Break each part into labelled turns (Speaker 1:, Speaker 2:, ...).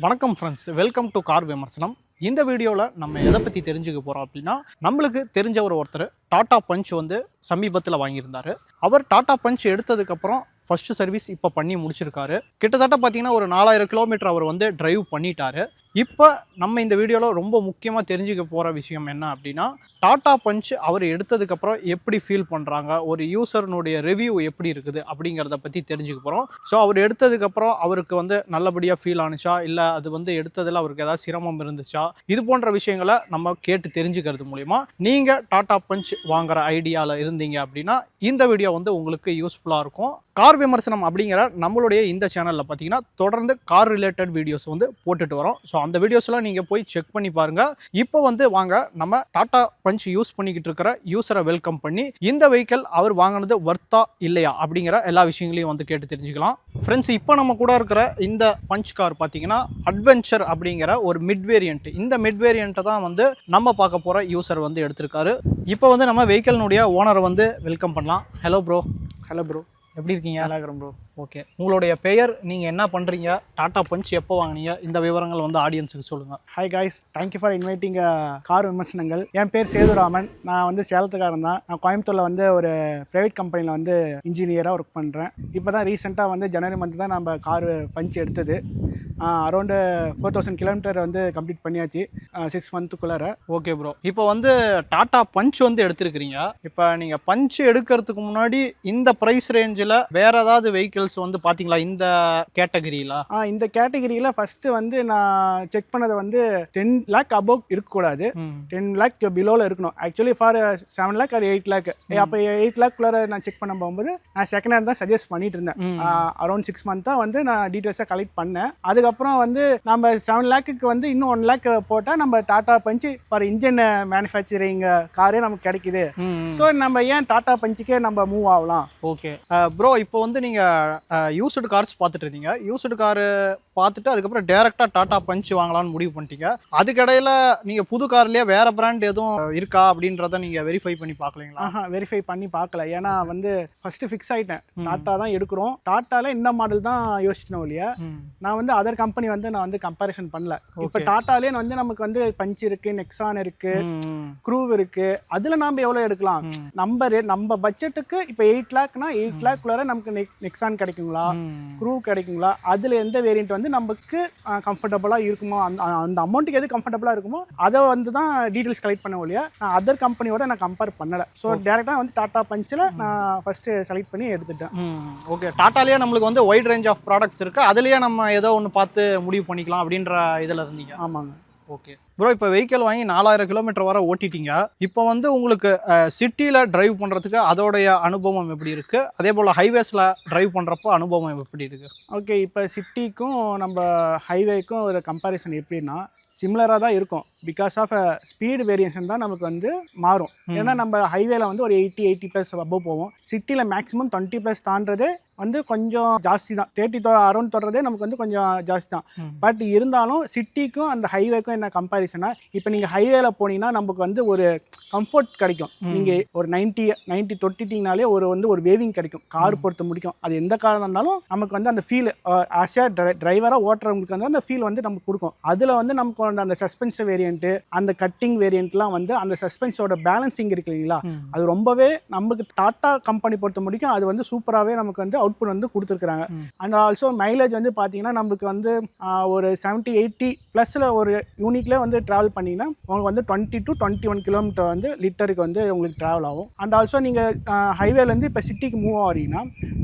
Speaker 1: வணக்கம் friends, welcome to car விமர்சனம். இந்த வீடியோவில் நம்ம எதை பற்றி தெரிஞ்சுக்க போகிறோம் அப்படின்னா, நம்மளுக்கு தெரிஞ்ச ஒருத்தர் டாடா பஞ்ச் வந்து சமீபத்தில் வாங்கியிருந்தார். அவர் டாடா பஞ்ச் எடுத்ததுக்கப்புறம் ஃபஸ்ட்டு சர்வீஸ் இப்போ பண்ணி முடிச்சிருக்காரு. கிட்டத்தட்ட பார்த்தீங்கன்னா ஒரு 4000 கிலோமீட்டர் அவர் வந்து டிரைவ் பண்ணிட்டாரு. இப்போ நம்ம இந்த வீடியோவில் ரொம்ப முக்கியமாக தெரிஞ்சுக்க போகிற விஷயம் என்ன அப்படின்னா, டாடா பஞ்ச் அவர் எடுத்ததுக்கப்புறம் எப்படி ஃபீல் பண்ணுறாங்க, ஒரு யூசர்னுடைய ரிவ்யூ எப்படி இருக்குது அப்படிங்கிறத பற்றி தெரிஞ்சுக்க போகிறோம். ஸோ அவர் எடுத்ததுக்கப்புறம் அவருக்கு வந்து நல்லபடியாக ஃபீல் ஆனிச்சா, இல்லை அது வந்து எடுத்ததில் அவருக்கு ஏதாவது சிரமம் இருந்துச்சா, இது போன்ற விஷயங்களை நம்ம கேட்டு தெரிஞ்சுக்கிறது மூலிமா நீங்கள் டாடா பஞ்ச் வாங்குகிற ஐடியாவில் இருந்தீங்க அப்படின்னா இந்த வீடியோ வந்து உங்களுக்கு யூஸ்ஃபுல்லாக இருக்கும். கார் விமர்சனம் அப்படிங்கிற நம்மளுடைய இந்த சேனலில் பார்த்தீங்கன்னா தொடர்ந்து கார் ரிலேட்டட் வீடியோஸ் வந்து போட்டுட்டு வரோம். ஸோ அந்த வீடியோஸ்லாம் நீங்கள் போய் செக் பண்ணி பாருங்கள். இப்போ வந்து வாங்க நம்ம டாடா பஞ்ச் யூஸ் பண்ணிக்கிட்டு இருக்கிற யூஸரை வெல்கம் பண்ணி இந்த வெஹிக்கிள் அவர் வாங்கினது வர்த்தா இல்லையா அப்படிங்கிற எல்லா விஷயங்களையும் வந்து கேட்டு தெரிஞ்சுக்கலாம். ஃப்ரெண்ட்ஸ், இப்போ நம்ம கூட இருக்கிற இந்த பஞ்ச் கார் பார்த்தீங்கன்னா அட்வென்ச்சர் அப்படிங்கிற ஒரு மிட் வேரியன்ட். இந்த மிட் வேரியண்ட்டை தான் வந்து நம்ம பார்க்க போகிற யூஸர் வந்து எடுத்திருக்காரு. இப்போ வந்து நம்ம வெஹிக்கிள்னுடைய ஓனரை வந்து வெல்கம் பண்ணலாம். Hello bro.
Speaker 2: ஹலோ ப்ரோ,
Speaker 1: எப்படி இருக்கீங்க?
Speaker 2: நல்லா இருக்கிறோம் ப்ரோ.
Speaker 1: ஓகே, உங்களுடைய பெயர், நீங்கள் என்ன பண்ணுறீங்க, டாடா பஞ்ச் எப்போ வாங்கினீங்க, இந்த விவரங்கள் வந்து ஆடியன்ஸுக்கு சொல்லுங்கள்.
Speaker 2: Hi guys, thank you for inviting car விமர்சனங்கள். என் பேர் சேதுராமன். நான் வந்து சேலத்துக்காரன் தான். நான் கோயம்புத்தூரில் வந்து ஒரு ப்ரைவேட் கம்பெனியில் வந்து இன்ஜினியராக ஒர்க் பண்ணுறேன். இப்போ தான் ரீசெண்டாக வந்து ஜனவரி மந்த் தான் நம்ம கார் பஞ்ச் எடுத்தது. அரௌண்டு 4000 கிலோமீட்டர் வந்து கம்ப்ளீட் பண்ணியாச்சு 6 மந்த்துக்குள்ளார.
Speaker 1: ஓகே ப்ரோ, இப்போ வந்து டாடா பஞ்ச் வந்து எடுத்துருக்கிறீங்க. இப்போ நீங்கள் பஞ்ச் எடுக்கிறதுக்கு முன்னாடி இந்த ப்ரைஸ் ரேஞ்சில் வேறு ஏதாவது வெஹிக்கிள்ஸ் வந்து பார்த்தீங்களா இந்த கேட்டகரியில்?
Speaker 2: இந்த கேட்டகரியில் ஃபஸ்ட்டு வந்து நான் செக் பண்ணது வந்து 10 lakh அபோவ் இருக்கக்கூடாது, 10 lakh பிலோவில் இருக்கணும். Actually for 7 lakh or 8 lakh. அப்போ 8 lakh நான் செக் பண்ண போகும்போது நான் செகண்ட் ஹேண்ட் தான் சஜஸ்ட் பண்ணிட்டு இருந்தேன். அரௌண்ட் 6 மந்த்தாக வந்து நான் டீட்டெயில்ஸாக கலெக்ட் பண்ணேன். அதுக்கப்புறம் வந்து நம்ம 7 lakhக்கு வந்து இன்னும் 1 lakh போட்டால் நம்ம Tata punch for engine manufacturing காரே நமக்கு கிடைக்குது. ஸோ நம்ம ஏன் டாடா பஞ்சுக்கே நம்ம மூவ் ஆகலாம்.
Speaker 1: ஓகே ப்ரோ, இப்போ வந்து நீங்கள் யூஸ்டு கார்ஸ் பார்த்துட்டு இருந்தீங்க. யூஸ்டு காரு பார்த்துட்டு அதுக்கப்புறம் டேரெக்டாக டாடா பஞ்ச் வாங்கலாம்னு முடிவு பண்ணிட்டீங்க. அதுக்கடையில் நீங்கள் புது கார்லேயே வேறு பிராண்ட் எதுவும் இருக்கா அப்படின்றத நீங்கள் வெரிஃபை பண்ணி பார்க்கலீங்களா?
Speaker 2: வெரிஃபை பண்ணி பார்க்கல. ஏன்னா வந்து ஃபஸ்ட்டு ஃபிக்ஸ் ஆகிட்டேன், டாட்டா தான் எடுக்கிறோம். டாட்டாவில் இந்த மாடல் தான் யோசிச்சணும் இல்லையா. நான் வந்து அதர் கம்பெனி வந்து நான் வந்து கம்பேரிசன் பண்ணல. இப்போ டாட்டாலே வந்து நமக்கு வந்து பஞ்ச் இருக்குது, நெக்ஸான் இருக்குது, க்ரூவ் இருக்குது. அதில் நாம் எவ்வளோ எடுக்கலாம்? நம்ம பட்ஜெட்டுக்கு இப்போ 8 lakhனா 8 lakhக்குள்ளார நமக்கு நெக்ஸான் கிடைக்குங்களா, க்ரூவ் கிடைக்குங்களா, அதில் எந்த வேரியண்ட் வந்து நமக்கு கம்ஃபர்டபுளாக இருக்குமோ, அந்த அமௌண்ட்டுக்கு எது கம்ஃபர்டபுளாக இருக்குமோ அதை வந்து தான் டீட்டெயில்ஸ் கலெக்ட் பண்ண இல்லையா. நான் அதர் கம்பெனியோட நான் கம்பேர் பண்ணலை. ஸோ டேரெக்டாக வந்து டாடா பஞ்சில் நான் ஃபஸ்ட்டு செலக்ட் பண்ணி எடுத்துட்டேன்.
Speaker 1: ஓகே, டாட்டாலேயே நம்மளுக்கு வந்து வைட் ரேஞ்ச் ஆஃப் ப்ராடக்ட்ஸ் இருக்குது, அதுலேயே நம்ம ஏதோ ஒன்று பார்த்து முடிவு பண்ணிக்கலாம் அப்படின்ற இதில் இருந்தீங்க.
Speaker 2: ஆமாங்க.
Speaker 1: ஓகே ப்ரோ, இப்போ வெஹிக்கிள் வாங்கி 4000 கிலோமீட்டர் வர ஓட்டிட்டீங்க. இப்போ வந்து உங்களுக்கு சிட்டியில் டிரைவ் பண்ணுறதுக்கு அதோடைய அனுபவம் எப்படி இருக்குது, அதே போல் ஹைவேஸில் டிரைவ் பண்ணுறப்போ அனுபவம் எப்படி இருக்குது?
Speaker 2: ஓகே, இப்போ சிட்டிக்கும் நம்ம ஹைவேக்கும் ஒரு கம்பேரிசன் எப்படின்னா சிமிலராக தான் இருக்கும். பிகாஸ் ஆஃப் ஸ்பீடு வேரியேஷன் தான் நமக்கு வந்து மாறும். ஏன்னா நம்ம ஹைவேல வந்து ஒரு 80+ அபோவ் போவோம். சிட்டியில் மேக்ஸிமம் 20+ தாண்டதே வந்து கொஞ்சம் ஜாஸ்தி தான். 30 அரௌண்ட் தொடர்றதே நமக்கு வந்து கொஞ்சம் ஜாஸ்தி தான். பட் இருந்தாலும் சிட்டிக்கும் அந்த ஹைவேக்கும் என்ன கம்பேரிசனா, இப்போ நீங்கள் ஹைவேல போனீங்கன்னா நமக்கு வந்து ஒரு கம்ஃபர்ட் கிடைக்கும். நீங்கள் ஒரு 90 தொட்டிட்டிங்கனாலே ஒரு வேவிங் கிடைக்கும். கார் பொறுத்த முடிக்கும். அது எந்த காராக இருந்தாலும் நமக்கு வந்து அந்த ஃபீல் ஆஸ் ஏ டிரைவராக ஓட்டுறவங்களுக்கு வந்து அந்த ஃபீல் வந்து நமக்கு கொடுக்கும். அதில் வந்து நமக்கு அந்த சஸ்பென்ஸ் வேரியண்ட்டு, அந்த கட்டிங் வேரியண்ட்லாம் வந்து அந்த சஸ்பென்ஸோட பேலன்சிங் இருக்கு இல்லைங்களா, அது ரொம்பவே நமக்கு டாட்டா கம்பெனி பொறுத்த முடிக்கும் அது வந்து சூப்பராகவே நமக்கு வந்து அவுட்புட் வந்து கொடுத்துருக்குறாங்க. அண்ட் ஆல்சோ மைலேஜ் வந்து பார்த்தீங்கன்னா நமக்கு வந்து ஒரு 70-80+ ஒரு யூனிட்லேயே வந்து ட்ராவல் பண்ணிங்கன்னா உங்களுக்கு வந்து 20 to 21 கிலோமீட்டர் வந்து லிட்டருக்கு வந்து உங்களுக்கு ட்ராவல் ஆகும். அண்ட் ஆல்சோ நீங்கள் ஹைவேலேருந்து இப்போ சிட்டிக்கு மூவ் ஆகிறீங்கன்னா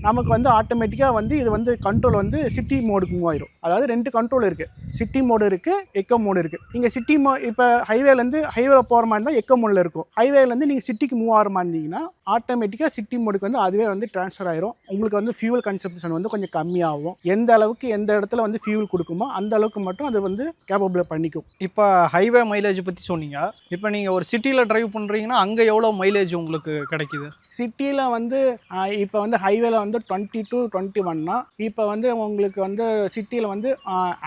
Speaker 2: நமக்கு வந்து ஆட்டோமேட்டிக்காக வந்து இது வந்து கண்ட்ரோல் வந்து சிட்டி மோடுக்கு மூவ் ஆயிரும். அதாவது 2 கண்ட்ரோல் இருக்குது, சிட்டி மோடு இருக்குது, எக்கோ மோடு இருக்குது. நீங்கள் சிட்டி இப்போ ஹைவேலேருந்து ஹைவேல போகிற மாதிரி இருந்தால் எக்கோ மோடில் இருக்கும். ஹைவேலேருந்து நீங்கள் சிட்டிக்கு மூவ் ஆகிற மாதிரி இருந்தீங்கன்னா ஆட்டோமேட்டிக்காக சிட்டி மோடுக்கு வந்து அதுவே வந்து ட்ரான்ஸ்ஃபர் ஆயிரும். உங்களுக்கு வந்து ஃபியூவல் கன்சம்ஷன் வந்து கொஞ்சம் கம்மியாகும். எந்த அளவுக்கு எந்த இடத்துல வந்து ஃபியூவல் கொடுக்குமோ அந்த அளவுக்கு மட்டும் அது வந்து கேப்பபிள் பண்ணிக்கும்.
Speaker 1: இப்போ ஹைவே மைலேஜ் பற்றி சொன்னீங்க. இப்போ நீங்கள் ஒரு சிட்டியில் டிரைவ் பண்ணுறீங்கன்னா அங்கே எவ்வளோ மைலேஜ் உங்களுக்கு கிடைக்குது?
Speaker 2: சிட்டியில் வந்து இப்போ வந்து ஹைவேல வந்து 20 to 21னா இப்போ வந்து உங்களுக்கு வந்து சிட்டியில் வந்து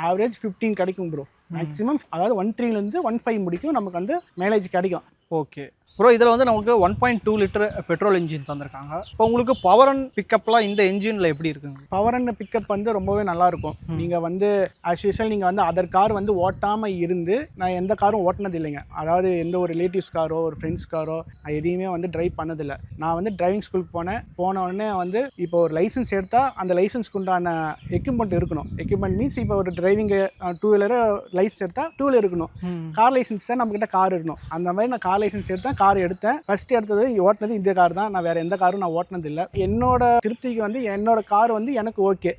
Speaker 2: ஆவரேஜ் 15 கிடைக்கும் ப்ரோ. மேக்ஸிமம் அதாவது 13லேருந்து 15 முடிக்கும் நமக்கு வந்து மைலேஜ் கிடைக்கும்.
Speaker 1: ஓகே, ப்ரோ இதில் வந்து நமக்கு 1.2 லிட்டர் பெட்ரோல் இன்ஜின் தந்திருக்காங்க. இப்போ உங்களுக்கு பவர் அண்ட் பிக்கப்லாம் இந்த இன்ஜினில் எப்படி இருக்குங்க?
Speaker 2: பவர் அண்ட் பிக்கப் வந்து ரொம்பவே நல்லாயிருக்கும். நீங்கள் வந்து ஆஸ் யூஷுவல் நீங்கள் வந்து அதர் கார் வந்து ஓட்டாமல் இருந்து நான் எந்த காரும் ஓட்டினது இல்லைங்க. அதாவது எந்த ஒரு ரிலேட்டிவ்ஸ் காரோ ஒரு ஃப்ரெண்ட்ஸ் காரோ நான் எதையுமே வந்து ட்ரைவ் பண்ணதில்லை. நான் வந்து டிரைவிங் ஸ்கூலுக்கு போன உடனே வந்து இப்போ ஒரு லைசன்ஸ் எடுத்தால் அந்த லைசன்ஸ்க்கு உண்டான எக்யூப்மெண்ட் இருக்கணும். எக்யூப்மெண்ட் மீன்ஸ் இப்போ ஒரு டிரைவிங் 2 வீலர் லைசன்ஸ் எடுத்தால் 2 வீலர் இருக்கணும். கார் லைசன்ஸ் தான் நம்மக்கிட்ட கார் இருக்கணும். அந்த மாதிரி நான் கார் லைசன்ஸ் எடுத்தேன், கார் எடுத்தேன். ஃபர்ஸ்ட் எடுத்தது ஓட்டினது இந்த கார் தான். நான் வேற எந்த காரும் நான் ஓட்டினது இல்லை. என்னோட திருப்திக்கு வந்து என்னோட கார் வந்து எனக்கு ஓகே.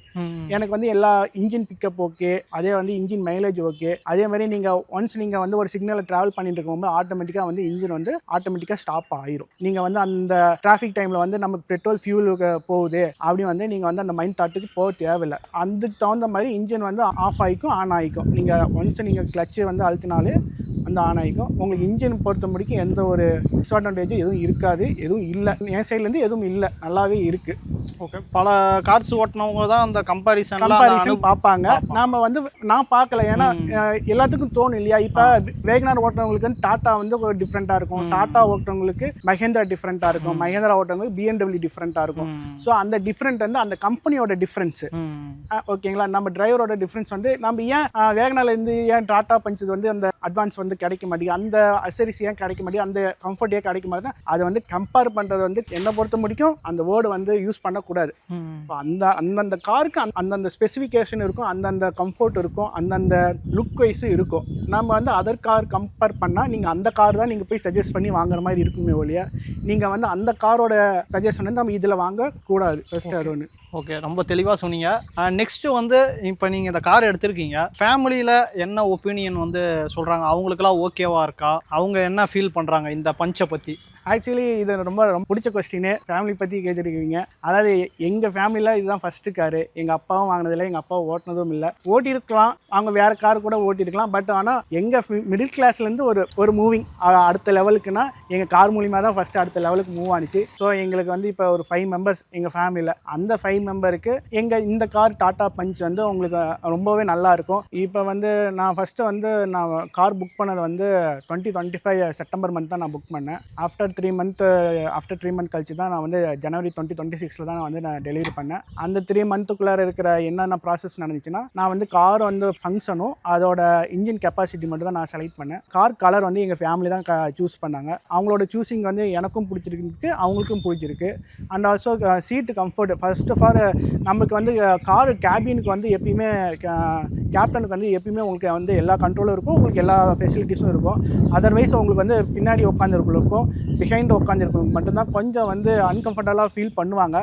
Speaker 2: எனக்கு வந்து எல்லா இன்ஜின் பிக்கப் ஓகே, அதே வந்து இன்ஜின் மைலேஜ் ஓகே. அதே மாதிரி நீங்கள் ஒன்ஸ் நீங்கள் வந்து ஒரு சிக்னலில் ட்ராவல் பண்ணிட்டு இருக்கும்போது ஆட்டோமேட்டிக்காக வந்து இன்ஜின் வந்து ஆட்டோமேட்டிக்காக ஸ்டாப் ஆயிரும். நீங்கள் வந்து அந்த டிராஃபிக் டைமில் வந்து நமக்கு பெட்ரோல் ஃபியூலுக்கு போகுது அப்படி வந்து நீங்கள் வந்து அந்த மைண்ட் தாட்டுக்கு போக தேவையில்லை. அதுக்கு தகுந்த மாதிரி இன்ஜின் வந்து ஆஃப் ஆகிக்கும், ஆன் ஆகிக்கும். நீங்கள் ஒன்ஸ் நீங்கள் கிளச்சு வந்து அழுத்தினாலே வந்து ஆன் ஆகிக்கும். உங்களுக்கு இன்ஜின் பொறுத்த முடிக்கும் எந்த ஒரு டிஸ்அட்வான்டேஜும் எதுவும் இருக்காது, எதுவும் இல்லை. என் சைட்லேருந்து எதுவும் இல்லை, நல்லாவே இருக்குது.
Speaker 1: ஓகே, பல கார்ஸ் ஓட்டினவங்க தான் அந்த கம்பாரிசன்
Speaker 2: பார்ப்பாங்க. நாம வந்து நான் பார்க்கல, ஏன்னா எல்லாத்துக்கும் தோணும் இல்லையா. இப்போ வேகனார் ஓட்டுறவங்களுக்கு வந்து டாட்டா வந்து ஒரு டிஃப்ரெண்ட்டாக இருக்கும், டாட்டா ஓட்டுறவங்களுக்கு மஹேந்திரா டிஃப்ரெண்ட்டாக இருக்கும், மஹேந்திரா ஓட்டுறவங்களுக்கு BMW டிஃப்ரெண்ட்டாக இருக்கும். ஸோ அந்த டிஃப்ரெண்ட் வந்து அந்த கம்பெனியோட டிஃப்ரென்ஸு. ஓகேங்களா, நம்ம டிரைவரோட டிஃப்ரென்ஸ் வந்து நம்ம ஏன் வேகனாலேருந்து ஏன் டாட்டா பஞ்ச் வந்து அந்த அட்வான்ஸ் வந்து கிடைக்க மாட்டேங்குது, அந்த அசரிஸ் ஏன் கிடைக்க மாட்டேங்குது, அந்த கம்ஃபர்ட் ஏன் கிடைக்க மாட்டேங்குது, அதை வந்து கம்பேர் பண்ணுறது வந்து என்னை பொறுத்த முடிக்கும் அந்த வேர்டு வந்து யூஸ் பண்ணக்கூடாது. அந்தந்த காருக்கு அந்தந்த ஸ்பெசிஃபிகேஷன் இருக்கும், அந்தந்த கம்ஃபர்ட் இருக்கும், அந்தந்த லுக் வைஸும் இருக்கும். நம்ம வந்து அதர் கார் கம்பேர் பண்ணால் நீங்கள் அந்த கார் தான் நீங்கள் போய் சஜஸ்ட் பண்ணி வாங்குற மாதிரி இருக்குமே ஒழிய நீங்கள் வந்து அந்த காரோட சஜஷன் வந்து நம்ம இதில் வாங்கக்கூடாது. ஃபர்ஸ்ட் அது ஒன்று.
Speaker 1: ஓகே, ரொம்ப தெளிவாக சொன்னீங்க. நெக்ஸ்ட்டு வந்து இப்போ நீங்கள் இந்த கார் எடுத்திருக்கீங்க, ஃபேமிலியில் என்ன ஒப்பீனியன் வந்து சொல்கிறாங்க? அவங்களுக்குலாம் ஓகேவா இருக்கா? அவங்க என்ன ஃபீல் பண்ணுறாங்க இந்த பஞ்சை பற்றி?
Speaker 2: ஆக்சுவலி இது ரொம்ப பிடிச்ச கொஸ்டின். ஃபேமிலி பற்றி கேட்டுருக்கீங்க. அதாவது எங்கள் ஃபேமிலியில் இதுதான் ஃபஸ்ட்டு காரு. எங்கள் அப்பாவும் வாங்கினதில்லை, எங்கள் அப்பாவும் ஓட்டினதும் இல்லை. ஓட்டியிருக்கலாம், அவங்க வேறு கார் கூட ஓட்டியிருக்கலாம். பட் ஆனால் எங்கள் மிடில் கிளாஸ்லேருந்து ஒரு மூவிங் அடுத்த லெவலுக்குன்னா எங்கள் கார் மூலிமா தான் ஃபஸ்ட்டு அடுத்த லெவலுக்கு மூவ் ஆனிச்சு. ஸோ எங்களுக்கு வந்து இப்போ ஒரு 5 மெம்பர்ஸ் எங்கள் ஃபேமிலியில். அந்த 5 மெம்பருக்கு இந்த கார் டாட்டா பஞ்ச் வந்து உங்களுக்கு ரொம்பவே நல்லாயிருக்கும். இப்போ வந்து நான் ஃபஸ்ட்டு வந்து நான் கார் புக் பண்ணது வந்து 2025 செப்டம்பர் மந்த் தான் நான் புக் பண்ணேன். ஆஃப்டர் 3 மந்த் கழிச்சு தான் நான் வந்து ஜனவரி 2026 தான் வந்து நான் டெலிவரி பண்ணேன். அந்த 3 மந்த்துக்குள்ளார இருக்கிற என்னென்ன ப்ராசஸ் நடந்துச்சுன்னா, நான் வந்து கார் வந்து ஃபங்க்ஷனும் அதோட இன்ஜின் கெப்பாசிட்டி மட்டும் தான் நான் செலக்ட் பண்ணேன். கார் கலர் வந்து எங்கள் ஃபேமிலி தான் சூஸ் பண்ணாங்க. அவங்களோட சூஸிங் வந்து எனக்கும் பிடிச்சிருக்கு, அவங்களுக்கும் பிடிச்சிருக்கு. And also seat comfort. First of all நமக்கு வந்து கார் கேபினுக்கு வந்து எப்பயுமே கேப்டனுக்கு வந்து எப்பயுமே உங்களுக்கு வந்து எல்லா கண்ட்ரோலும் இருக்கும், உங்களுக்கு எல்லா ஃபெசிலிட்டிஸும் இருக்கும். அதர்வைஸ் உங்களுக்கு வந்து பின்னாடி உட்காந்துருக்கும், பிஹைண்ட் உட்காந்துருக்கவங்க மட்டும்தான் கொஞ்சம் வந்து அன்கம்ஃபர்டபுளாக ஃபீல் பண்ணுவாங்க.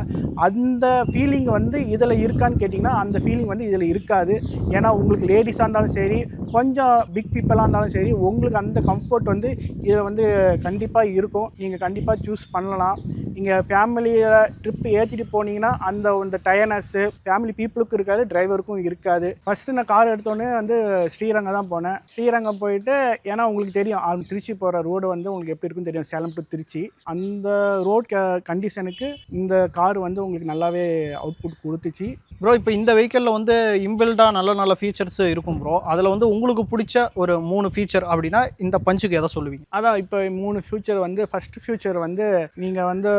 Speaker 2: அந்த ஃபீலிங் வந்து இதில் இருக்கான்னு கேட்டிங்கன்னா அந்த ஃபீலிங் வந்து இதில் இருக்காது. ஏன்னா உங்களுக்கு லேடிஸாக இருந்தாலும் சரி, கொஞ்சம் பிக் பீப்புளாக இருந்தாலும் சரி, உங்களுக்கு அந்த கம்ஃபர்ட் வந்து இதில் வந்து கண்டிப்பாக இருக்கும். நீங்கள் கண்டிப்பாக சூஸ் பண்ணலாம். நீங்கள் ஃபேமிலியில் ட்ரிப்பு ஏற்றிட்டு போனீங்கன்னா அந்த டயர்னஸ்ஸு ஃபேமிலி பீப்புளுக்கும் இருக்காது, டிரைவருக்கும் இருக்காது. ஃபஸ்ட்டு நான் கார் எடுத்தோடனே வந்து ஸ்ரீரங்கம் தான் போனேன். ஸ்ரீரங்கம் போயிட்டு, ஏன்னா உங்களுக்கு தெரியும் திருச்சி போகிற ரோடு வந்து உங்களுக்கு எப்படி இருக்குன்னு தெரியும், சேலம் டு திருச்சி. அந்த ரோட் கண்டிஷனுக்கு இந்த கார் வந்து உங்களுக்கு நல்லாவே அவுட்புட் கொடுத்துச்சு.
Speaker 1: ப்ரோ இப்போ இந்த வெஹிக்கிளில் வந்து இன்பில்டாக நல்ல ஃபீச்சர்ஸ் இருக்கும் ப்ரோ. அதில் வந்து உங்களுக்கு பிடிச்ச ஒரு 3 ஃபீச்சர் அப்படின்னா இந்த பஞ்சுக்கு எதை சொல்லுவீங்க?
Speaker 2: அதான் இப்போ 3 ஃபியூச்சர் வந்து ஃபஸ்ட்டு ஃபியூச்சர் வந்து நீங்கள் வந்து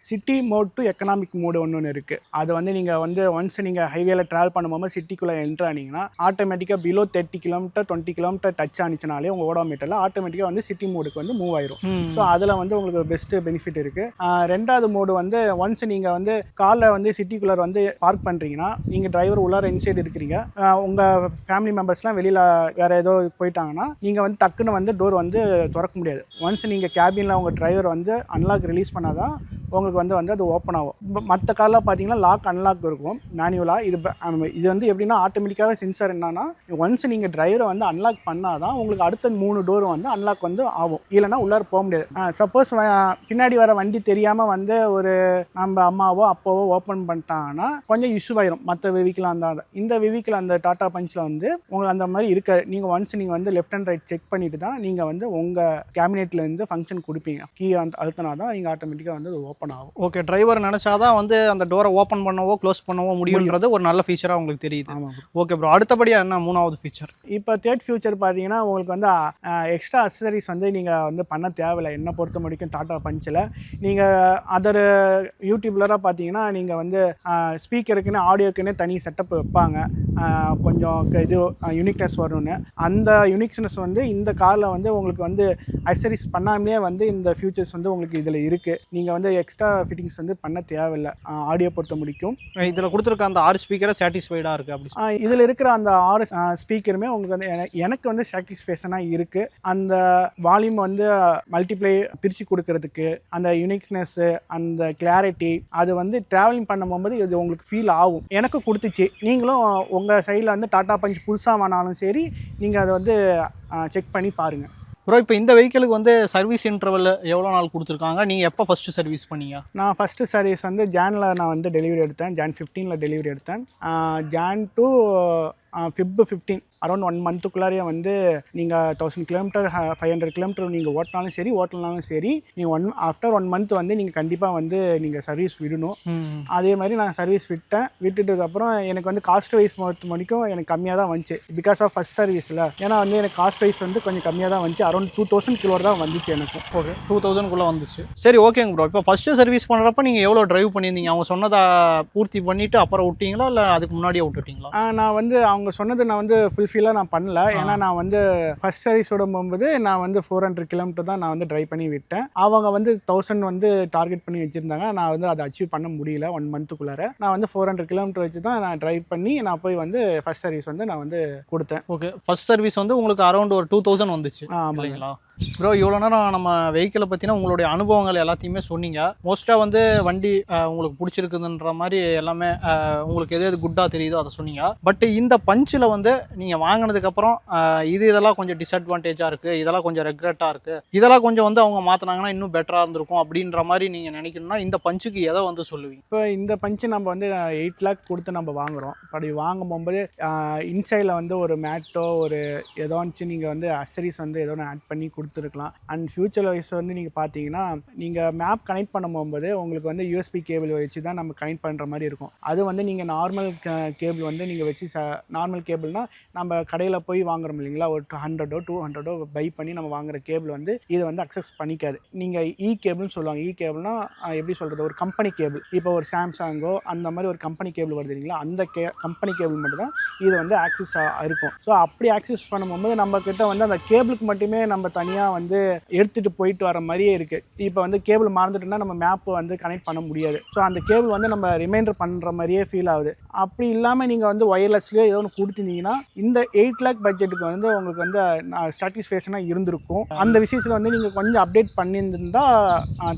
Speaker 2: city mode to economic mode ஒன்று இருக்குது. அது வந்து நீங்கள் வந்து ஒன்ஸ் நீங்கள் ஹைவேல ட்ராவல் பண்ணும்போது சிட்டிக்குள்ளே என்ட்ரு ஆனீங்கன்னா ஆட்டோமேட்டிக்காக பிலோ 30 கிலோமீட்டர் 20 கிலோமீட்டர் டச் ஆனிச்சுனாலே உங்கள் ஓடோமீட்டரில் ஆட்டோமேட்டிக்காக வந்து சிட்டி மோடுக்கு வந்து மூவ் ஆயிரும். ஸோ அதில் வந்து உங்களுக்கு பெஸ்ட்டு பெனிஃபிட் இருக்குது. ரெண்டாவது மோடு வந்து ஒன்ஸ் நீங்கள் வந்து காரில் வந்து சிட்டிக்குள்ளே வந்து பார்க் பண்ணுறீங்கன்னா, நீங்கள் டிரைவர் உள்ளார இன்சைடு இருக்கிறீங்க, உங்கள் ஃபேமிலி மெம்பர்ஸ்லாம் வெளியில் வேறு ஏதோ போயிட்டாங்கன்னா நீங்கள் வந்து டக்குன்னு வந்து டோர் வந்து திறக்க முடியாது. ஒன்ஸ் நீங்கள் கேபினில் உங்கள் டிரைவர் வந்து அன்லாக் ரிலீஸ் பண்ணால் தான் உங்களுக்கு வந்து அது ஓப்பன் ஆகும். மற்ற காரில் பார்த்தீங்கன்னா லாக் அன்லாக் இருக்கும் மேனுவலாக. இது வந்து எப்படின்னா ஆட்டோமேட்டிக்காகவே சென்சார் என்னன்னா, ஒன்ஸ் நீங்கள் டிரைவரை வந்து அன்லாக் பண்ணால் தான் உங்களுக்கு அடுத்த 3 டோரும் வந்து அன்லாக் வந்து ஆகும், இல்லைனா உள்ளார போக முடியாது. சப்போஸ் பின்னாடி வர வண்டி தெரியாமல் வந்து ஒரு நம்ம அம்மாவோ அப்பாவோ ஓப்பன் பண்ணிட்டாங்கன்னா கொஞ்சம் இஷ்யூ ஆயிரும் மற்ற வெஹிக்கிளாக இருந்தால். இந்த வெஹிக்கிள் அந்த டாடா பஞ்சில் வந்து உங்களுக்கு அந்த மாதிரி இருக்காது. நீங்கள் ஒன்ஸ் நீங்கள் வந்து லெஃப்ட் அண்ட் ரைட் செக் பண்ணிட்டு தான் நீங்கள் வந்து உங்கள் கேபினெட்லேருந்து ஃபங்க்ஷன் கொடுப்பீங்க. கீ அழுத்தினா தான் நீங்கள் ஆட்டோமேட்டிக்காக வந்து ஓப்பன் ஆகும்.
Speaker 1: ஓகே, டிரைவர் நினச்சாதான் வந்து அந்த டோரை ஓப்பன் பண்ணவோ க்ளோஸ் பண்ணவோ முடியுன்றது ஒரு நல்ல ஃபீச்சராக உங்களுக்கு தெரியுது.
Speaker 2: ஆமாம்.
Speaker 1: ஓகே ப்ரோ, அடுத்தபடியாக என்ன 3வது ஃபீச்சர்?
Speaker 2: இப்போ தேர்ட் ஃபியூச்சர் பார்த்தீங்கன்னா உங்களுக்கு வந்து எக்ஸ்ட்ரா அக்சசரிஸ் வந்து நீங்கள் வந்து பண்ண தேவையில்லை. என்னை பொறுத்த வரைக்கும் டாடா பஞ்சில் நீங்கள் அதர் யூடியூப்லராக பார்த்தீங்கன்னா நீங்கள் வந்து ஸ்பீக்கருக்குன்னு ஆடியோக்குன்னு தனி செட்டப் வைப்பாங்க. கொஞ்சம் இது யூனிக்னஸ் வரும்னு. அந்த யூனிக்னஸ் வந்து இந்த காரில் வந்து உங்களுக்கு வந்து அக்சசரிஸ் பண்ணாமலே வந்து இந்த ஃபியூச்சர்ஸ் வந்து உங்களுக்கு இதில் இருக்குது. நீங்கள் வந்து எக்ஸ்ட்ரா ஃபிட்டிங்ஸ் வந்து பண்ண தேவையில்லை ஆடியோ பொறுத்த முடிக்கும்.
Speaker 1: இதில் கொடுத்துருக்க அந்த 6 ஸ்பீக்கரை சாட்டிஸ்ஃபைடாக இருக்குது அப்படி?
Speaker 2: இதில் இருக்கிற அந்த 6 ஸ்பீக்கருமே உங்களுக்கு வந்து எனக்கு வந்து சாட்டிஸ்ஃபேக்ஷனாக இருக்குது. அந்த வால்யூம் வந்து மல்டிப்ளை பிரித்து கொடுக்கறதுக்கு, அந்த யூனிக்னஸ்ஸு, அந்த கிளாரிட்டி, அது வந்து ட்ராவலிங் பண்ணும்போது இது உங்களுக்கு ஃபீல் ஆகும். எனக்கு கொடுத்துச்சு. நீங்களும் உங்கள் சைடில் வந்து டாடா பஞ்ச் புதுசாக வேணாலும் சரி நீங்கள் அதை வந்து செக் பண்ணி பாருங்கள்.
Speaker 1: ப்ரோ, இப்போ இந்த வெஹிக்கிளுக்கு வந்து சர்வீஸ் இன்டர்வல் எவ்வளோ நாள் கொடுத்துருக்காங்க? நீங்கள் எப்போ ஃபஸ்ட்டு சர்வீஸ் பண்ணீங்க?
Speaker 2: நான் ஃபஸ்ட்டு சர்வீஸ் வந்து ஜானில் நான் வந்து டெலிவரி எடுத்தேன். ஜான் 15 டெலிவரி எடுத்தேன். ஜான் டு Feb 15 அரௌண்ட் 1 மந்த்துக்குள்ளாரையே வந்து நீங்கள் 1000 கிலோமீட்டர் 500 கிலோமீட்டர் நீங்கள் ஓட்டினாலும் சரி ஓட்டலனாலும் சரி நீங்கள் ஆஃப்டர் 1 மந்த் வந்து நீங்கள் கண்டிப்பாக வந்து நீங்கள் சர்வீஸ் விடணும். அதே மாதிரி நான் சர்வீஸ் விட்டுட்டதுக்கப்புறம் எனக்கு வந்து காஸ்ட் வைஸ் பொறுத்த வரைக்கும் எனக்கு கம்மியாக தான் வந்துச்சு. பிகாஸ் ஆஃப் ஃபஸ்ட் சர்வீஸில் ஏன்னா வந்து எனக்கு காஸ்ட் வைஸ் வந்து கொஞ்சம் கம்மியாக தான் வந்துச்சு. அரௌண்ட் 2000 கிலோ தான் வந்துச்சு எனக்கு.
Speaker 1: ஓகே, 2000குள்ளே வந்துச்சு. சரி, ஓகேங்க ப்ரோ. இப்போ ஃபஸ்ட்டு சர்வீஸ் பண்ணுறப்ப நீங்கள் எவ்வளோ டிரைவ் பண்ணியிருந்தீங்க? அவங்க சொன்னதை பூர்த்தி பண்ணிவிட்டு அப்புறம் விட்டீங்களா இல்லை அதுக்கு முன்னாடியே விட்டுட்டீங்களா?
Speaker 2: நான் வந்து அவங்க சொன்னது நான் வந்து ஃபுல்ஃபில்லாக நான் பண்ணல. ஏன்னா நான் வந்து ஃபர்ஸ்ட் சர்வீஸ் விடும்போது நான் வந்து 400 கிலோமீட்டர் தான் நான் வந்து ட்ரைவ் பண்ணி விட்டேன். அவங்க வந்து 1000 வந்து டார்கெட் பண்ணி வச்சுருந்தாங்க. நான் வந்து அதை அச்சீவ் பண்ண முடியல 1 மந்த்துக்குள்ளார. நான் வந்து 400 கிலோமீட்டர் வச்சு தான் நான் ட்ரைவ் பண்ணி நான் போய் வந்து ஃபர்ஸ்ட் சர்வீஸ் வந்து நான் வந்து கொடுத்தேன்.
Speaker 1: ஓகே, ஃபர்ஸ்ட் சர்வீஸ் வந்து உங்களுக்கு அரௌண்ட் ஒரு 2000 வந்துச்சு இல்லைங்களா? ப்ரோ, இவ்வளோ நேரம் நம்ம வெஹிக்கிளை பற்றினா உங்களுடைய அனுபவங்கள் எல்லாத்தையுமே சொன்னீங்க. மோஸ்ட்டாக வந்து வண்டி உங்களுக்கு பிடிச்சிருக்குதுன்ற மாதிரி எல்லாமே உங்களுக்கு எது குட்டாக தெரியுதோ அதை சொன்னீங்க. பட் இந்த பஞ்சில் வந்து நீங்கள் வாங்கினதுக்கப்புறம் இதெல்லாம் கொஞ்சம் டிஸ்அட்வான்டேஜாக இருக்குது, இதெல்லாம் கொஞ்சம் ரெக்ரெட்டாக இருக்குது, இதெல்லாம் கொஞ்சம் வந்து அவங்க மாற்றினாங்கன்னா இன்னும் பெட்டராக இருந்திருக்கும் அப்படின்ற மாதிரி நீங்கள் நினைக்கணும்னா இந்த பஞ்சுக்கு எதை வந்து சொல்லுவீங்க?
Speaker 2: இப்போ இந்த பஞ்சு நம்ம வந்து 8 lakh கொடுத்து நம்ம வாங்குகிறோம். அப்படி வாங்கும் போகும்போது இன்சைடில் வந்து ஒரு மேட்டோ ஒரு ஏதோ நீங்கள் வந்து அக்சரிஸ் வந்து ஏதோ ஆட் பண்ணி கொடுத்துருக்கலாம். அண்ட் ஃபியூச்சர் வைஸ் வந்து நீங்கள் பார்த்தீங்கன்னா நீங்கள் மேப் கனெக்ட் பண்ண போகும்போது உங்களுக்கு வந்து யூஎஸ்பி கேபிள் வச்சு தான் நம்ம கனெக்ட் பண்ணுற மாதிரி இருக்கும். அது வந்து நீங்கள் நார்மல் கேபிள் வந்து நீங்கள் வச்சு நார்மல் கேபிள்னால் நம்ம கடையில் போய் வாங்குறோம் இல்லைங்களா, ஒரு 100 200 பை பண்ணி நம்ம வாங்குற கேபிள் வந்து இதை வந்து அக்சஸ் பண்ணிக்காது. நீங்கள் கேபிள்னு சொல்லுவாங்க. கேபிள்னா எப்படி சொல்கிறது, ஒரு கம்பெனி கேபிள். இப்போ ஒரு சாம்சங்கோ அந்த மாதிரி ஒரு கம்பெனி கேபிள் வருது இல்லைங்களா, அந்த கம்பெனி கேபிள் மட்டும் தான் இது வந்து ஆக்சஸ் இருக்கும். ஸோ அப்படி ஆக்சஸ் பண்ணும்போது நம்ம கிட்ட வந்து அந்த கேபிளுக்கு மட்டுமே நம்ம தனியாக வந்து எடுத்துகிட்டு போயிட்டு வர மாதிரியே இருக்குது. இப்போ வந்து கேபிள் மறந்துட்டோம்னா நம்ம மேப் வந்து கனெக்ட் பண்ண முடியாது. ஸோ அந்த கேபிள் வந்து நம்ம ரிமைண்டர் பண்ணுற மாதிரியே ஃபீல் ஆகுது. அப்படி இல்லாமல் நீங்கள் வந்து ஒயர்லெஸ்லேயே ஏதோ ஒன்று கொடுத்துருந்தீங்கன்னா இந்த 8 lakh பட்ஜெட்டுக்கு வந்து உங்களுக்கு வந்து சாட்டிஸ்ஃபேக்ஷனாக இருந்திருக்கும். அந்த விஷயத்தில் வந்து நீங்கள் கொஞ்சம் அப்டேட் பண்ணியிருந்தா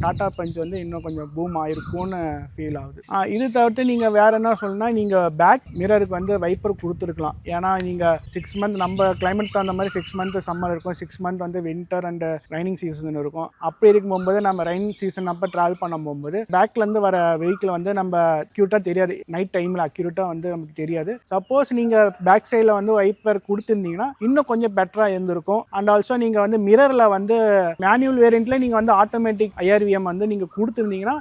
Speaker 2: டாடா பஞ்ச் வந்து இன்னும் கொஞ்சம் பூம் ஆகிருக்கும்னு ஃபீல் ஆகுது. இது தவிர்த்து நீங்கள் வேறு என்ன சொல்லணும்னா நீங்கள் பேக் மிரருக்கு வந்து வைப்பர் கொடுத்துருக்கலாம். ஏன்னா நீங்கள் 6 மந்த் நம்ம கிளைமேட் தகுந்த மாதிரி 6 மந்த் சம்மர் இருக்கும், 6 மந்த் வந்து வின்டர் அண்ட் ரைனிங் சீசன் இருக்கும். அப்படி இருக்கும்போது நம்ம ரைனிங் சீசன் அப்போ ட்ராவல் பண்ண போகும்போது பேக்லேருந்து வர வெஹிக்கிள் வந்து நம்ம அக்யூரேட்டாக தெரியாது. நைட் டைமில் அக்யூரேட்டாக வந்து நமக்கு தெரியாது. சப்போஸ் நீங்கள் பேக் சைடில் வந்து வைப்பர் கொடுத்துருந்தீங்கன்னா இன்னும் கொஞ்சம் பெட்டராக இருந்திருக்கும். அண்ட் ஆல்சோ நீங்கள் வந்து மிரரில் வந்து மேனுவல் வேரியண்ட்டில் நீங்கள் வந்து ஆட்டோமேட்டிக் ஐஆர்விஎம் வந்து நீங்கள் கொடுத்துருந்தீங்கன்னா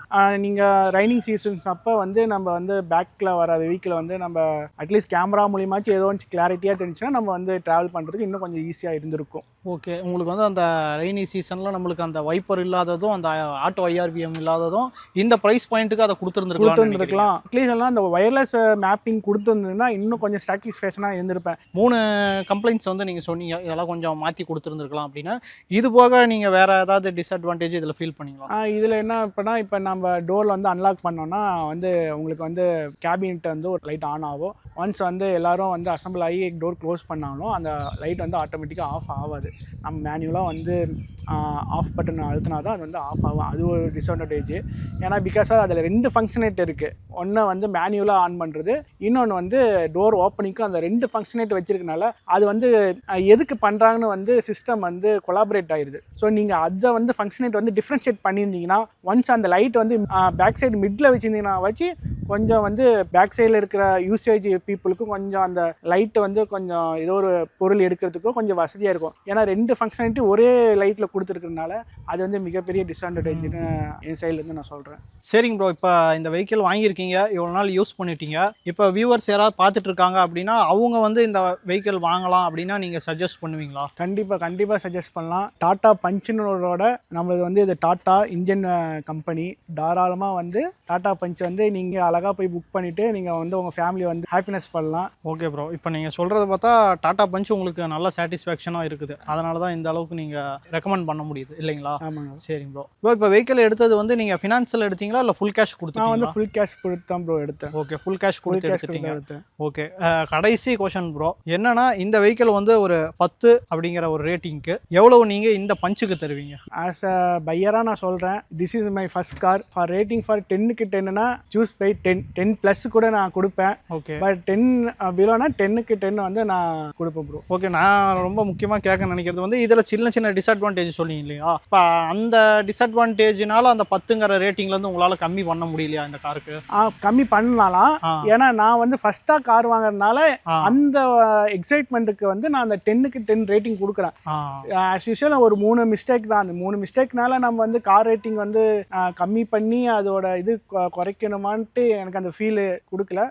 Speaker 2: நீங்கள் ரைனிங் சீசன்ஸ் அப்போ வந்து நம்ம வந்து பேக்கில் வர வெஹிக்கிளை வந்து நம்ம அட்லீஸ்ட் கேமரா மூலியமாச்சு ஏதோ கொஞ்சம் கிளாரிட்டியாக தெரிஞ்சுன்னா நம்ம வந்து ட்ராவல் பண்ணுறதுக்கு இன்னும் கொஞ்சம் ஈஸியாக இருந்திருக்கும்.
Speaker 1: ஓகே, உங்களுக்கு வந்து அந்த ரெய்னி சீசனில் நம்மளுக்கு அந்த வைப்பர் இல்லாததும் அந்த ஆட்டோ ஐஆர்விஎம் இல்லாததும் இந்த ப்ரைஸ் பாயிண்ட்டுக்கு அதை கொடுத்துருந்துருக்கலாம்.
Speaker 2: அட்லீஸ்ட் எல்லாம் அந்த வயர்லெஸ் மேப்பிங் கொடுத்துருந்ததுன்னா இன்னும் கொஞ்சம் சாட்டிஸ்ஃபேக்ஷனாக இருந்திருப்பேன்.
Speaker 1: 3 கம்ப்ளைண்ட்ஸ் வந்து நீங்கள் சொன்னீங்க, இதெல்லாம் கொஞ்சம் மாற்றி கொடுத்துருந்துருக்கலாம் அப்படின்னா. இது போக நீங்கள் வேறு ஏதாவது டிஸ்அட்வான்டேஜ் இதில் ஃபீல் பண்ணிக்கலாம்?
Speaker 2: இதில் என்ன இப்போனா இப்போ நம்ம டோரில் வந்து அன்லாக் பண்ணோன்னா வந்து உங்களுக்கு வந்து கேபினெட் வந்து ஒரு லைட் ஆன் ஆகும். ஒன்ஸ் வந்து எல்லோரும் வந்து அசம்பிள் ஆகி டோர் க்ளோஸ் பண்ணாலும் அந்த லைட் வந்து ஆட்டோமேட்டிக்காக ஆஃப் ஆகாது. நம்ம மேனுவலாக வந்து ஆஃப் பட்டன் அழுத்தினா தான் அது வந்து ஆஃப் ஆகும். அது ஒரு டிஸ்அட்வான்டேஜ். ஏன்னா பிகாஸ் அதில் 2 ஃபங்க்ஷனேட் இருக்குது. ஒன்று வந்து மேனுவலாக ஆன் பண்ணுறது, இன்னொன்று வந்து டோர் ஓப்பனிங்க்கும் அந்த 2 ஃபங்க்ஷனேட் வச்சிருக்கனால அது வந்து எதுக்கு பண்ணுறாங்கன்னு வந்து சிஸ்டம் வந்து கொலாபரேட் ஆகிடுது. ஸோ நீங்கள் அதை வந்து ஃபங்க்ஷனேட் வந்து டிஃப்ரென்ஷியேட் பண்ணியிருந்தீங்கன்னா ஒன்ஸ் அந்த லைட் வந்து பேக் சைடு மிட்டில் வச்சுருந்தீங்கன்னா வச்சு கொஞ்சம் வந்து பேக் சைடில் இருக்கிற யூசேஜ் பீப்புளுக்கும் கொஞ்சம் அந்த லைட்டு வந்து கொஞ்சம் ஏதோ ஒரு பொருள் எடுக்கிறதுக்கும் கொஞ்சம் வசதியாக இருக்கும். ஏன்னா 2 ஃபங்க்ஷனாலிட்டி ஒரே லைட்டில் கொடுத்துருக்கறனால அது வந்து மிகப்பெரிய டிஸ்அட்வான்டேஜ்னு என் சைட்லேருந்து நான் சொல்கிறேன்.
Speaker 1: சரிங்க ப்ரோ, இப்போ இந்த வெஹிக்கிள் வாங்கியிருக்கீங்க, இவ்வளோ நாள் யூஸ் பண்ணிட்டீங்க. இப்போ வியூவர்ஸ் யாராவது பார்த்துட்டு இருக்காங்க அப்படின்னா அவங்க வந்து இந்த வெஹிக்கிள் வாங்கலாம் அப்படின்னா நீங்கள் சஜஸ்ட் பண்ணுவீங்களா?
Speaker 2: கண்டிப்பாக சஜஸ்ட் பண்ணலாம். டாடா பஞ்சுனோட நம்மளுக்கு வந்து இது டாடா இன்ஜின் கம்பெனி. தாராளமாக வந்து டாடா பஞ்ச் வந்து நீங்கள் அழகாக போய் புக் பண்ணிவிட்டு நீங்கள் வந்து உங்கள் ஃபேமிலியை வந்து ஹாப்பினஸ் பண்ணலாம்.
Speaker 1: ஓகே ப்ரோ, இப்போ நீங்கள் சொல்கிறத பார்த்தா டாடா பஞ்ச் உங்களுக்கு நல்ல சாட்டிஸ்ஃபேக்ஷனாக இருக்குது, அதனால தான் இந்த அளவுக்கு நீங்கள் ரெக்கமெண்ட் பண்ண முடியுது இல்லைங்களா?
Speaker 2: ஆமாங்க.
Speaker 1: சரிங்க ப்ரோ. ப்ரோ இப்போ வெஹிக்கிள் எடுத்தது வந்து நீங்கள் ஃபினான்ஸில் எடுத்தீங்களா இல்லை ஃபுல் கேஷ்
Speaker 2: நான்
Speaker 1: கொடுத்தீங்களா?
Speaker 2: வந்து ஃபுல் கேஷ் கொடுத்து தான் ப்ரோ எடுத்தேன்.
Speaker 1: ஓகே, ஃபுல் கேஷ் கொடுத்து எடுத்துட்டீங்க.
Speaker 2: எடுத்தேன்.
Speaker 1: ஓகே, கடைசி கொஷன் ப்ரோ, என்னன்னா இந்த வெஹிக்கிள் வந்து ஒரு 10 அப்படிங்கிற ஒரு ரேட்டிங்க்கு எவ்வளவு நீங்கள் இந்த பஞ்சுக்கு தருவீங்க?
Speaker 2: ஆஸ் அ பையராக நான் சொல்கிறேன், this is my first car. For rating for 10க்கு 10னா சூஸ் பை 10 ப்ளஸ் கூட நான் கொடுப்பேன்.
Speaker 1: ஓகே,
Speaker 2: பட் 10 பிலோனா 10க்கு 10 வந்து நான் கொடுப்பேன் ப்ரோ.
Speaker 1: ஓகே. நான் ரொம்ப முக்கியமாக கேட்க நினைக்கிறது வந்து இதில் சின்ன சின்ன டிஸ்அட்வான்டேஜ் சொன்னீங்க இல்லையா? இப்போ அந்த டிஸ்அட்வான்டேஜ்னால அந்த 10ங்கிற ரேட்டிங்லேருந்து உங்களால் கம்மி பண்ண முடியலையா இந்த காருக்கு?
Speaker 2: கம்மி பண்ணலாம். ஏன்னா நான் வந்து ஃபர்ஸ்ட்டாக கார் வாங்குறதுனால அந்த எக்ஸைட்மெண்ட்டுக்கு வந்து நான் அந்த 10க்கு 10 ரேட்டிங் கொடுக்குறேன். ஆஸ் யூஷுவல் ஒரு 3 மிஸ்டேக் தான். அந்த 3 மிஸ்டேக்னால நம்ம வந்து கார் ரேட்டிங் வந்து கம்மி பண்ணி அதோட இது குறைக்கணுமான்ட்டு எனக்கு அந்த ஃபீல் கொடுக்கல.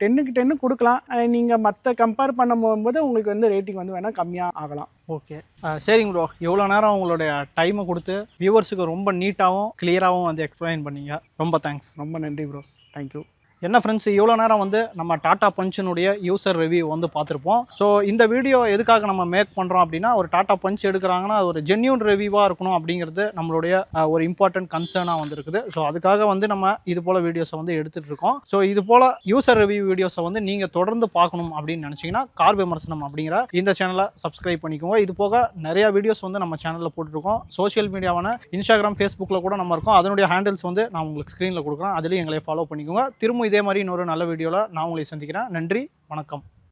Speaker 2: 10க்கு 10 கொடுக்கலாம். நீங்கள் மற்ற கம்பேர் பண்ணும்போது உங்களுக்கு வந்து ரேட்டிங் வந்து வேணால் கம்மியாக ஆகலாம்.
Speaker 1: ஓகே, சரிங்க ப்ரோ. இவ்வளோ நேரம் உங்களுடைய டைமை கொடுத்து வியூவர்ஸுக்கு ரொம்ப நீட்டாகவும் கிளியராகவும் வந்து எக்ஸ்பிளைன் பண்ணீங்க. ரொம்ப தேங்க்ஸ்.
Speaker 2: ரொம்ப நன்றி ப்ரோ. தேங்க்யூ.
Speaker 1: என்ன ஃப்ரெண்ட்ஸ், இவ்வளோ நேரம் வந்து நம்ம டாடா பஞ்சினுடைய யூசர் ரிவ்யூ வந்து பார்த்துருப்போம். ஸோ இந்த வீடியோ எதுக்காக நம்ம மேக் பண்ணுறோம் அப்படின்னா, ஒரு டாடா பஞ்ச் எடுக்கிறாங்கன்னா அது ஒரு ஜென்யூன் ரிவ்யூவாக இருக்கணும் அப்படிங்கிறது நம்மளுடைய ஒரு இம்பார்ட்டன்ட் கன்சர்னாக வந்துருக்குது. ஸோ அதுக்காக வந்து நம்ம இது போல் வீடியோஸை வந்து எடுத்துகிட்டு இருக்கோம். ஸோ இது போல் யூசர் ரிவ்யூ வீடியோஸை வந்து நீங்கள் தொடர்ந்து பார்க்கணும் அப்படின்னு நினச்சிங்கன்னா கார் விமர்சனம் அப்படிங்கிற இந்த சேனலை சப்ஸ்கிரைப் பண்ணிக்கோங்க. இது போக நிறையா வீடியோஸ் வந்து நம்ம சேனலில் போட்டுருக்கோம். சோஷியல் மீடியாவான இன்ஸ்டாகிராம், ஃபேஸ்புக்கில் கூட நம்ம இருக்கோம். அதனுடைய ஹேண்டில்ஸ் வந்து நான் உங்களுக்கு ஸ்க்ரீனில் கொடுக்குறேன். அதுலேயும் எங்களை ஃபாலோ பண்ணிக்கோங்க. திரும்ப இதே மாதிரி இன்னொரு நல்ல வீடியோவில் நான் உங்களை சந்திக்கிறேன். நன்றி, வணக்கம்.